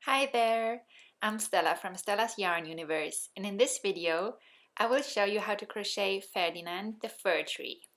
Hi there, I'm Stella from Stella's Yarn Universe, and in this video I will show you how to crochet Ferdinand the fir tree.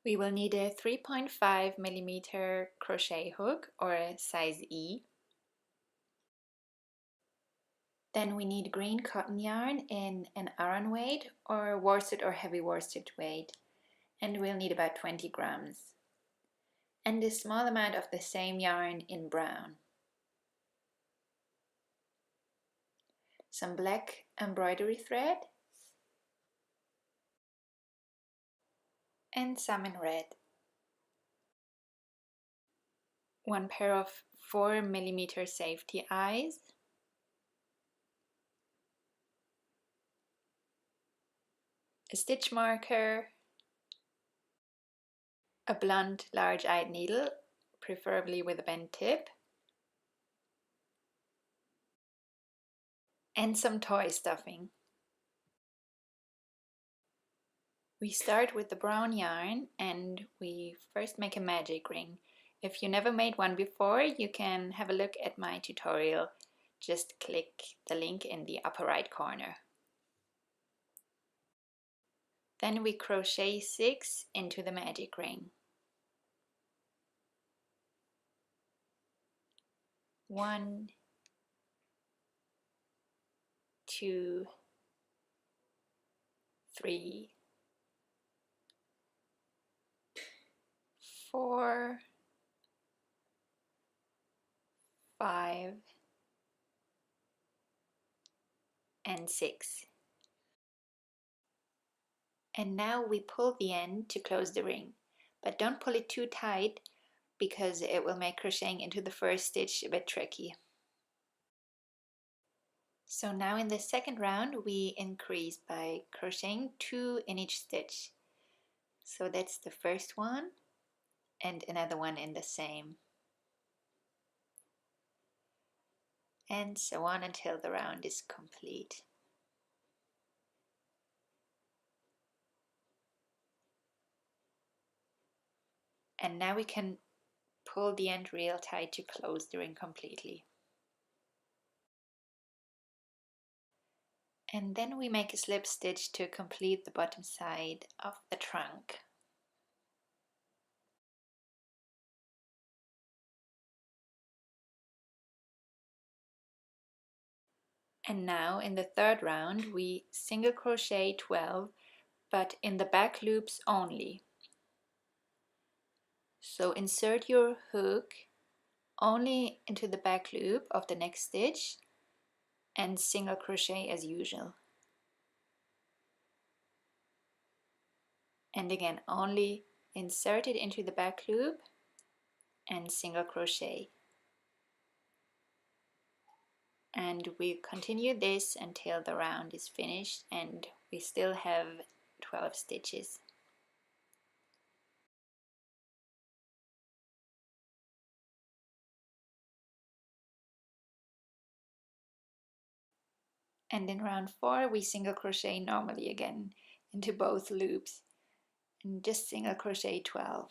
We will need a 3.5mm crochet hook or a size E. Then we need green cotton yarn in an Aran weight or worsted or heavy worsted weight, and we'll need about 20 grams. And a small amount of the same yarn in brown. Some black embroidery thread and some in red. One pair of 4mm safety eyes, a stitch marker, a blunt large-eyed needle, preferably with a bent tip, and some toy stuffing. We start with the brown yarn and we first make a magic ring. If you never made one before, you can have a look at my tutorial. Just click the link in the upper right corner. Then we crochet 6 into the magic ring. 1, 2, 3, 4, 5, and 6. And now we pull the end to close the ring, but don't pull it too tight because it will make crocheting into the first stitch a bit tricky. So now in the second round we increase by crocheting 2 in each stitch. So that's the first one and another one in the same. And so on until the round is complete. And now we can pull the end real tight to close the ring completely. And then we make a slip stitch to complete the bottom side of the trunk. And now in the third round we single crochet 12, but in the back loops only. So insert your hook only into the back loop of the next stitch and single crochet as usual. And again, only insert it into the back loop and single crochet. And we continue this until the round is finished and we still have 12 stitches. And in round 4 we single crochet normally again into both loops and just single crochet 12.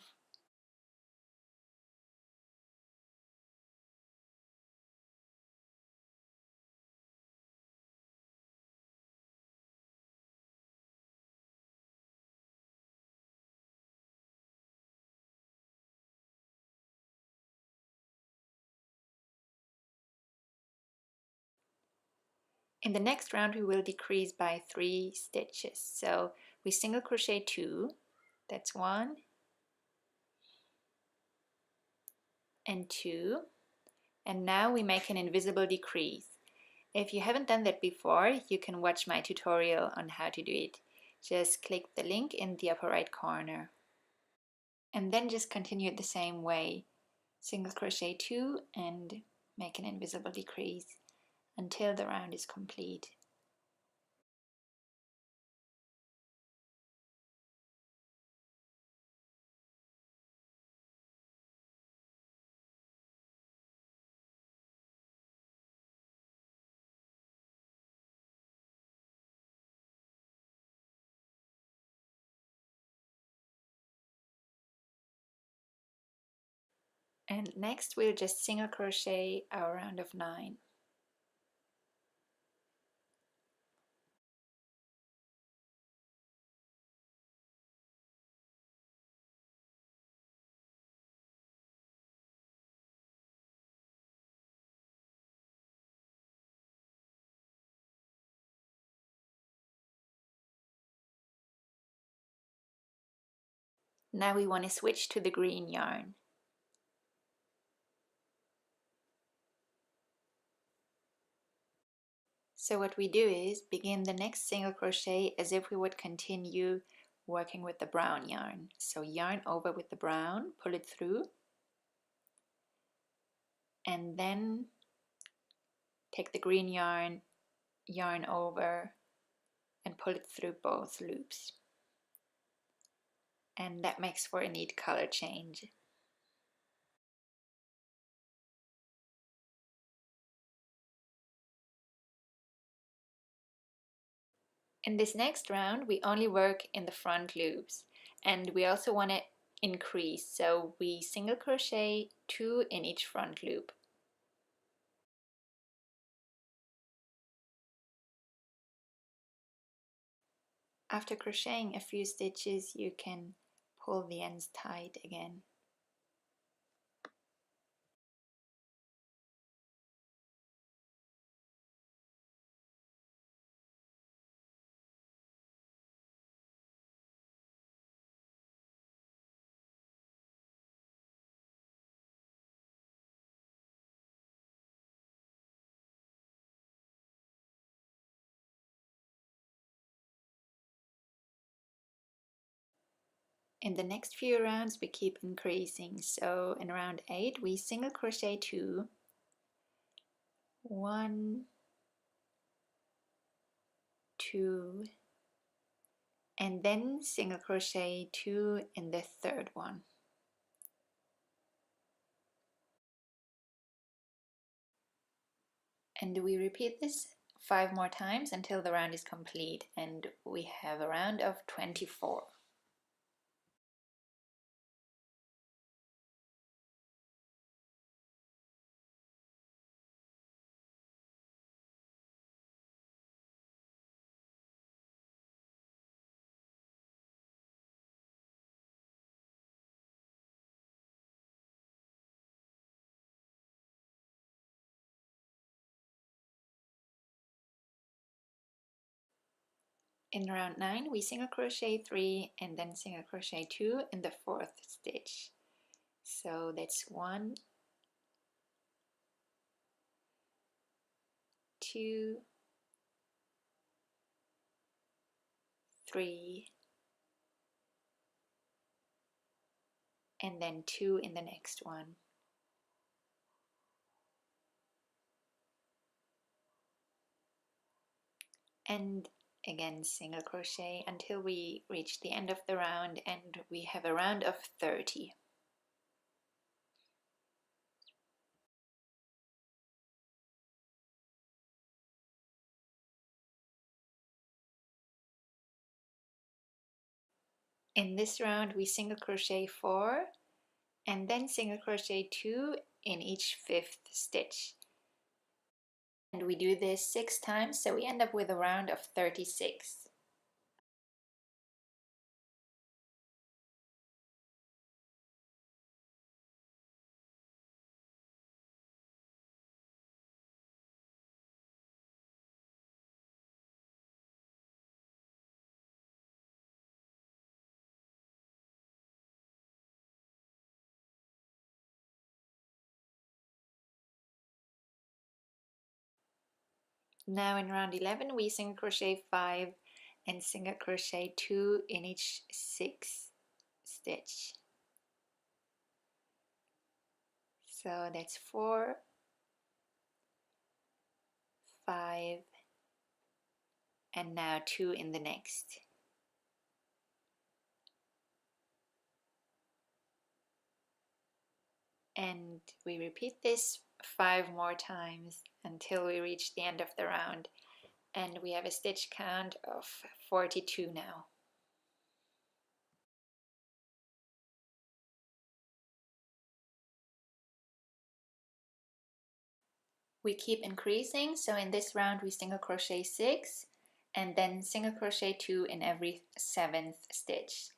In the next round we will decrease by 3 stitches. So we single crochet 2, that's 1 and 2, and now we make an invisible decrease. If you haven't done that before, you can watch my tutorial on how to do it. Just click the link in the upper right corner. And then just continue it the same way. Single crochet 2 and make an invisible decrease until the round is complete. And next we'll just single crochet our round of 9. Now we want to switch to the green yarn. So what we do is begin the next single crochet as if we would continue working with the brown yarn. So yarn over with the brown, pull it through, and then take the green yarn, yarn over, and pull it through both loops. And that makes for a neat color change. In this next round, we only work in the front loops, and we also want to increase, so we single crochet 2 in each front loop. After crocheting a few stitches, you can pull the ends tight again. In the next few rounds we keep increasing, so in round 8 we single crochet 2, 1, 2, and then single crochet 2 in the third one. And we repeat this 5 more times until the round is complete, and we have a round of 24. In round 9 we single crochet 3 and then single crochet 2 in the 4th stitch. So that's 1, 2, 3, and then 2 in the next one. And again single crochet until we reach the end of the round, and we have a round of 30. In this round we single crochet 4 and then single crochet 2 in each 5th stitch. And we do this 6 times, so we end up with a round of 36. Now in round 11 we single crochet 5 and single crochet 2 in each 6th stitch. So that's 4, 5, and now 2 in the next. And we repeat this 5 more times until we reach the end of the round, and we have a stitch count of 42 now. We keep increasing, so in this round we single crochet 6 and then single crochet 2 in every 7th stitch.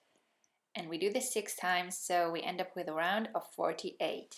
And we do this 6 times, so we end up with a round of 48.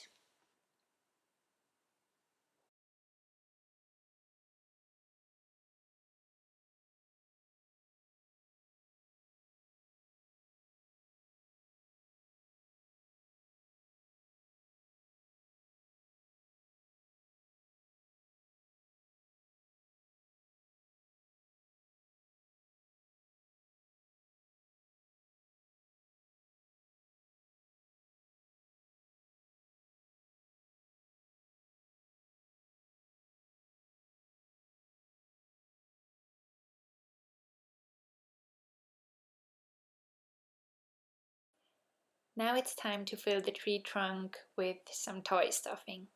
Now it's time to fill the tree trunk with some toy stuffing.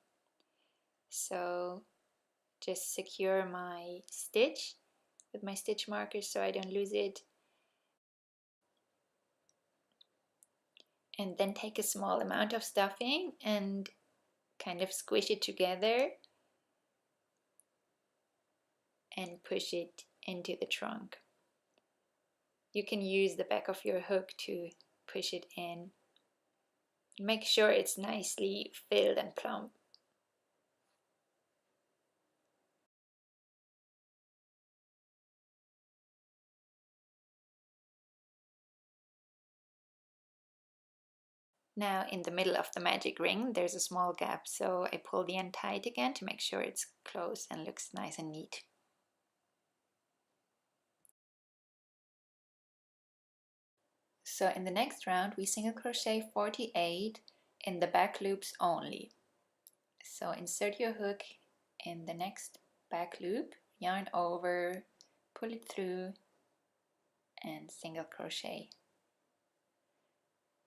So just secure my stitch with my stitch marker so I don't lose it. And then take a small amount of stuffing and kind of squish it together and push it into the trunk. You can use the back of your hook to push it in. Make sure it's nicely filled and plump. Now in the middle of the magic ring there's a small gap, so I pull the end tight again to make sure it's closed and looks nice and neat. So in the next round we single crochet 48 in the back loops only. So insert your hook in the next back loop, yarn over, pull it through and single crochet.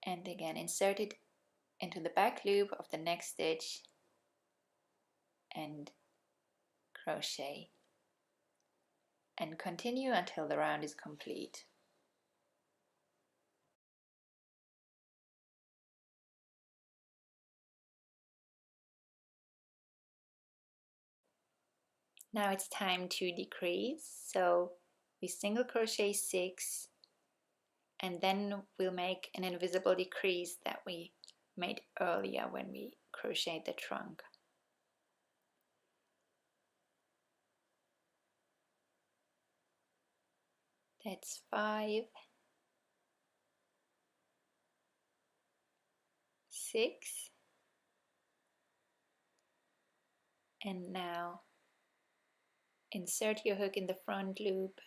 And again insert it into the back loop of the next stitch and crochet. And continue until the round is complete. Now it's time to decrease, so we single crochet 6 and then we'll make an invisible decrease that we made earlier when we crocheted the trunk. That's 5, 6, and now insert your hook in the front loop,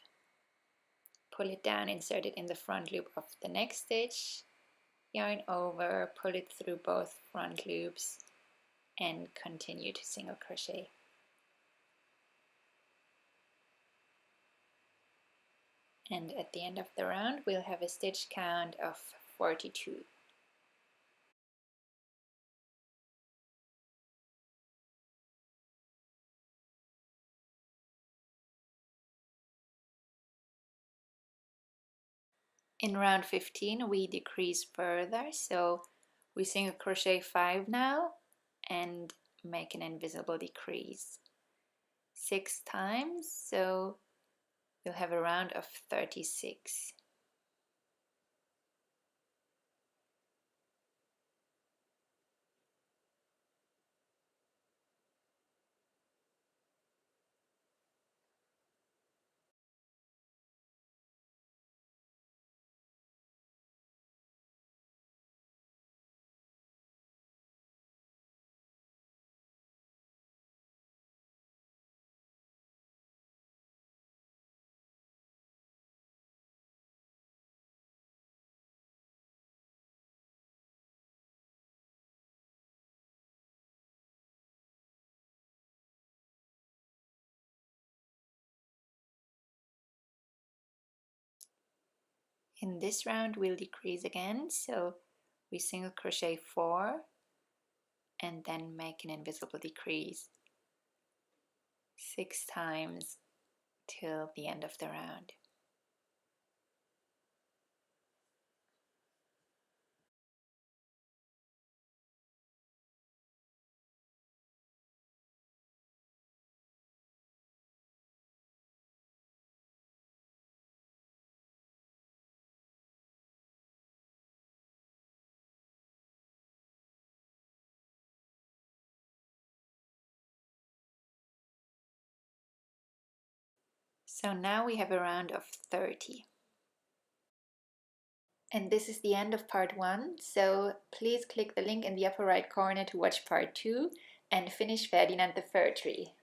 pull it down, insert it in the front loop of the next stitch, yarn over, pull it through both front loops and continue to single crochet. And at the end of the round we'll have a stitch count of 42. In round 15 we decrease further, so we single crochet 5 now and make an invisible decrease 6 times, so you'll have a round of 36. In this round we'll decrease again, so we single crochet 4 and then make an invisible decrease 6 times till the end of the round. So now we have a round of 30. And this is the end of part 1, so please click the link in the upper right corner to watch part 2 and finish Ferdinand the Fir Tree.